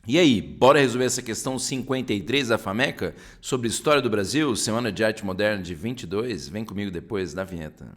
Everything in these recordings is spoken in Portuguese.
E aí, bora resolver essa questão 53 da Fameca sobre história do Brasil, Semana de Arte Moderna de 22? Vem comigo depois da vinheta.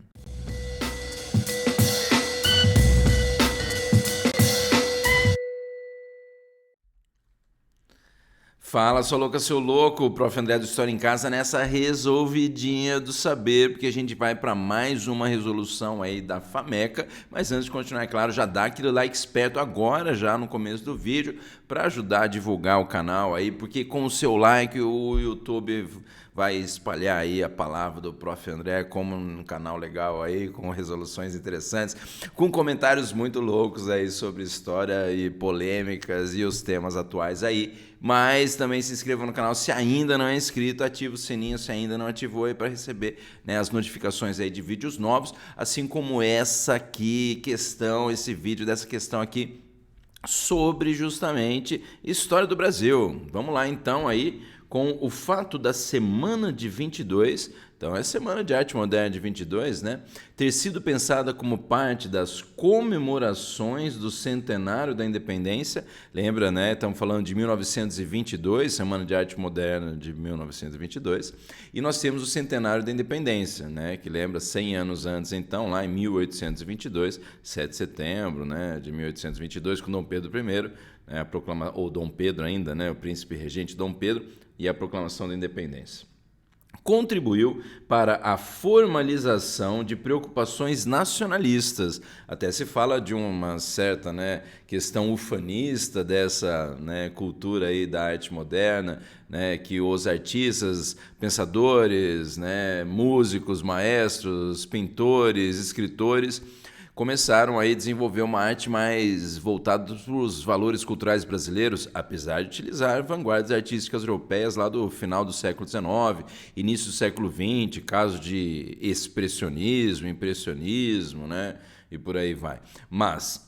Fala, sou louca, seu louco, o Prof. André do História em Casa nessa resolvidinha do saber, porque a gente vai para mais uma resolução aí da Fameca, mas antes de continuar, é claro, já dá aquele like esperto agora, já no começo do vídeo, para ajudar a divulgar o canal aí, porque com o seu like o YouTube vai espalhar aí a palavra do Prof. André como um canal legal aí, com resoluções interessantes, com comentários muito loucos aí sobre história e polêmicas e os temas atuais aí. Mas também se inscreva no canal se ainda não é inscrito, ativa o sininho se ainda não ativou aí para receber, né, as notificações aí de vídeos novos, assim como esse vídeo dessa questão aqui sobre justamente história do Brasil. Vamos lá então aí com o fato da semana de 22, então é Semana de Arte Moderna de 22, né? Ter sido pensada como parte das comemorações do centenário da independência. Lembra, né? Estamos falando de 1922, Semana de Arte Moderna de 1922. E nós temos o centenário da independência, né? Que lembra 100 anos antes, então, lá em 1822, 7 de setembro, né? De 1822, com Dom Pedro I, né? Ou Dom Pedro ainda, né? O príncipe regente Dom Pedro, e a proclamação da independência. Contribuiu para a formalização de preocupações nacionalistas. Até se fala de uma certa, né, questão ufanista dessa, né, cultura aí da arte moderna, né, que os artistas, pensadores, né, músicos, maestros, pintores, escritores começaram a desenvolver uma arte mais voltada para os valores culturais brasileiros, apesar de utilizar vanguardas artísticas europeias lá do final do século XIX, início do século XX, casos de expressionismo, impressionismo, né? E por aí vai. Mas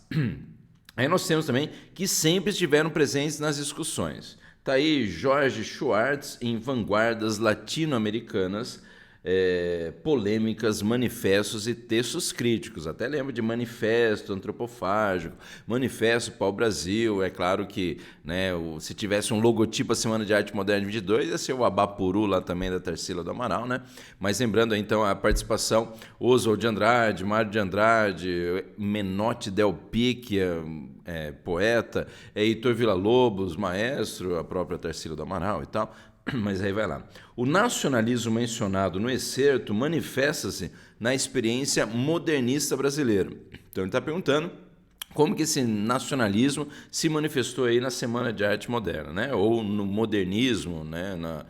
aí nós temos também que sempre estiveram presentes nas discussões. Está aí Jorge Schwartz em Vanguardas Latino-Americanas, polêmicas, manifestos e textos críticos. Até lembro de Manifesto Antropofágico, Manifesto para o Brasil. É claro que, né, se tivesse um logotipo a Semana de Arte Moderna de 22, ia ser o Abapuru lá também da Tarsila do Amaral, né? Mas lembrando aí, então, a participação Oswald de Andrade, Mário de Andrade, Menotti Del Picchia, poeta, Heitor Villa-Lobos, maestro, a própria Tarsila do Amaral e tal. Mas aí vai lá. O nacionalismo mencionado no excerto manifesta-se na experiência modernista brasileira. Então ele está perguntando como que esse nacionalismo se manifestou aí na Semana de Arte Moderna, né? Ou no modernismo, né? Na,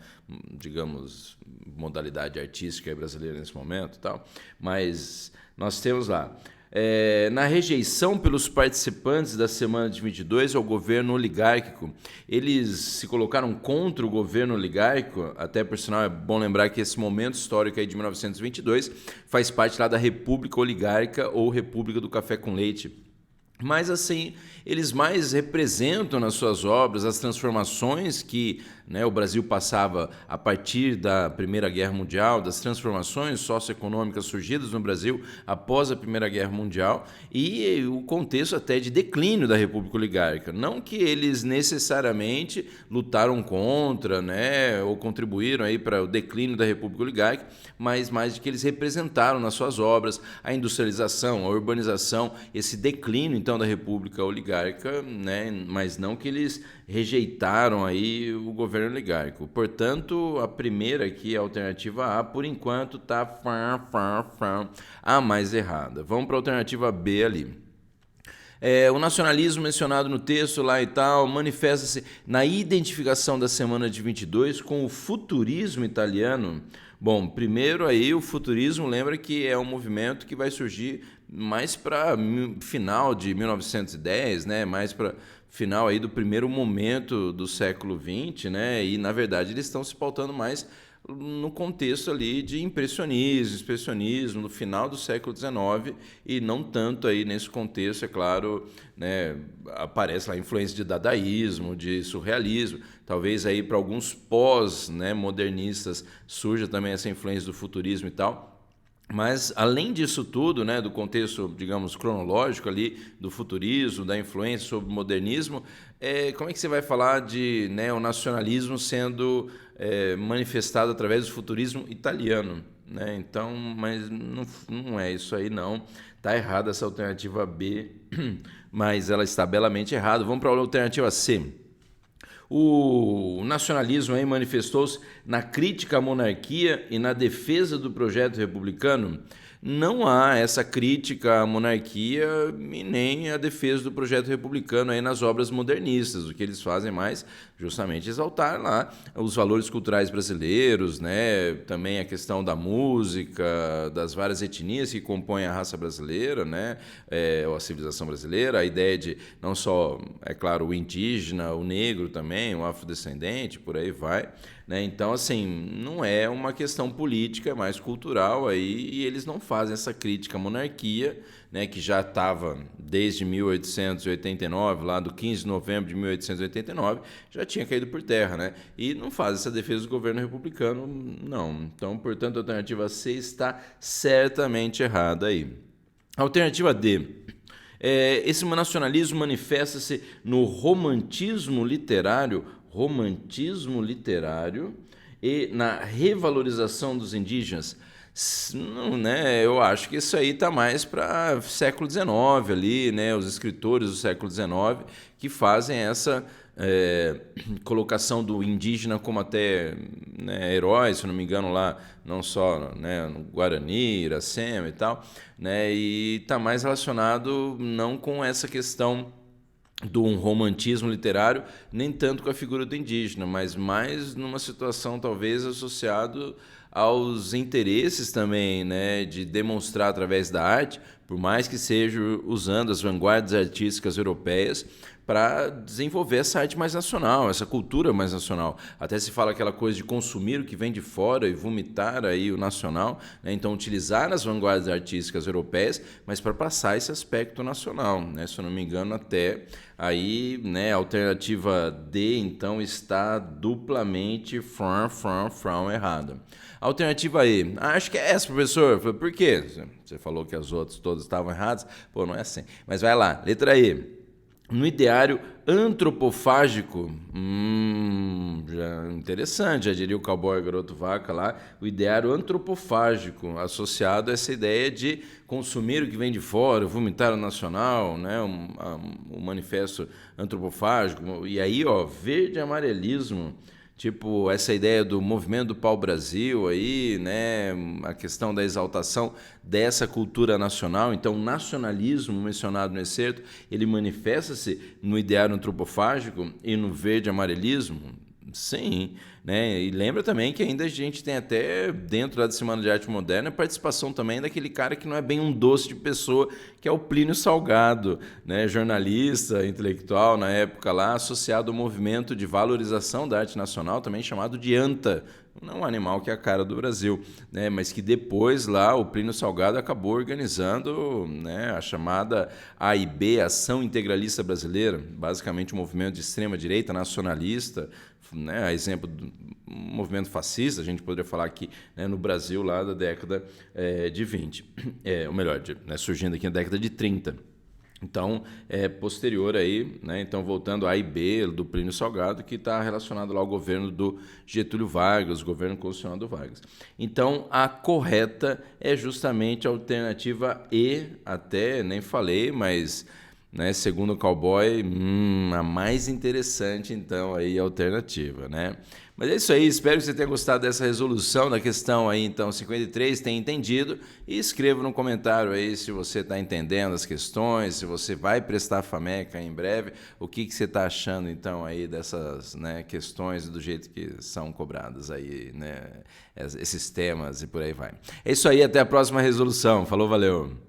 digamos, modalidade artística brasileira nesse momento e tal. Mas nós temos lá. Na rejeição pelos participantes da Semana de 22 ao governo oligárquico. Eles se colocaram contra o governo oligárquico, até por sinal é bom lembrar que esse momento histórico aí de 1922 faz parte lá da República Oligárquica ou República do Café com Leite. Mas assim, eles mais representam nas suas obras as transformações que, né, o Brasil passava a partir da Primeira Guerra Mundial, das transformações socioeconômicas surgidas no Brasil após a Primeira Guerra Mundial e o contexto até de declínio da República Oligárquica. Não que eles necessariamente lutaram contra, né, ou contribuíram aí para o declínio da República Oligárquica, mas mais de que eles representaram nas suas obras a industrialização, a urbanização, esse declínio então da República Oligárquica, né, mas não que eles rejeitaram aí o governo oligárquico. Portanto, a primeira aqui, a alternativa A, por enquanto está a mais errada. Vamos para a alternativa B ali. O nacionalismo mencionado no texto lá e tal manifesta-se na identificação da Semana de 22 com o futurismo italiano. Bom, primeiro aí o futurismo, lembra que é um movimento que vai surgir mais para final de 1910, né? Mais para final aí do primeiro momento do século XX, né? E na verdade eles estão se pautando mais no contexto ali de expressionismo no final do século XIX e não tanto aí nesse contexto, é claro, né, aparece lá a influência de dadaísmo, de surrealismo, talvez aí para alguns pós, né, modernistas surja também essa influência do futurismo e tal. Mas, além disso tudo, né, do contexto, digamos, cronológico ali, do futurismo, da influência sobre o modernismo, como é que você vai falar de, né, o nacionalismo sendo manifestado através do futurismo italiano? Né? Então, mas não é isso aí, não. Está errada essa alternativa B, mas ela está belamente errada. Vamos para a alternativa C. O nacionalismo aí manifestou-se na crítica à monarquia e na defesa do projeto republicano. Não há essa crítica à monarquia e nem a defesa do projeto republicano aí nas obras modernistas. O que eles fazem mais justamente exaltar lá os valores culturais brasileiros, né? Também a questão da música, das várias etnias que compõem a raça brasileira, né? Ou a civilização brasileira, a ideia de não só, é claro, o indígena, o negro também, o afrodescendente, por aí vai. Né? Então, assim, não é uma questão política, é mais cultural aí, e eles não fazem essa crítica à monarquia, né, que já estava desde 1889, lá do 15 de novembro de 1889, já tinha caído por terra, né? E não faz essa defesa do governo republicano, não. Então, portanto, a alternativa C está certamente errada aí. Alternativa D. Esse nacionalismo manifesta-se no romantismo literário e na revalorização dos indígenas. Não, né? Eu acho que isso aí está mais para século XIX ali, né? Os escritores do século XIX que fazem essa colocação do indígena como até, né, herói, se não me engano, lá não só, né, no Guarani, Iracema e tal, né? E está mais relacionado não com essa questão de um romantismo literário, nem tanto com a figura do indígena, mas mais numa situação talvez associado aos interesses também, né, de demonstrar através da arte, por mais que seja usando as vanguardas artísticas europeias, para desenvolver essa arte mais nacional, essa cultura mais nacional. Até se fala aquela coisa de consumir o que vem de fora e vomitar aí o nacional, né? Então utilizar as vanguardas artísticas europeias, mas para passar esse aspecto nacional, né? Se eu não me engano, até aí, né, a alternativa D, então, está duplamente errada. Alternativa E. Acho que é essa, professor. Falei, por quê? Você falou que as outras todas estavam erradas. Pô, não é assim. Mas vai lá. Letra E. No ideário antropofágico, já interessante, já diria o cowboy garoto vaca lá, o ideário antropofágico, associado a essa ideia de consumir o que vem de fora, vomitar o nacional, né, o manifesto antropofágico, e aí, ó, verde amarelismo, tipo, essa ideia do movimento do pau-brasil aí, né, a questão da exaltação dessa cultura nacional. Então, o nacionalismo mencionado no excerto, ele manifesta-se no ideário antropofágico e no verde-amarelismo? Sim, né? E lembra também que ainda a gente tem até, dentro da Semana de Arte Moderna, a participação também daquele cara que não é bem um doce de pessoa, que é o Plínio Salgado, né? Jornalista, intelectual na época lá, associado ao movimento de valorização da arte nacional, também chamado de ANTA, não um animal que é a cara do Brasil, né? Mas que depois lá o Plínio Salgado acabou organizando, né, a chamada AIB, Ação Integralista Brasileira, basicamente um movimento de extrema-direita nacionalista, né, a exemplo do movimento fascista, a gente poderia falar aqui, né, no Brasil lá da década de 20, ou melhor, né, surgindo aqui na década de 30. Então, é posterior aí, né? Então, voltando a A e B do Plínio Salgado, que está relacionado lá ao governo do Getúlio Vargas, governo constitucional do Vargas. Então, a correta é justamente a alternativa E, até nem falei, mas, né, segundo o cowboy, a mais interessante, então, aí a alternativa, né? Mas é isso aí, espero que você tenha gostado dessa resolução da questão aí, então, 53, tenha entendido, e escreva no comentário aí se você está entendendo as questões, se você vai prestar FAMECA em breve, o que você está achando, então, aí dessas, né, questões do jeito que são cobradas aí, né, esses temas e por aí vai. É isso aí, até a próxima resolução. Falou, valeu!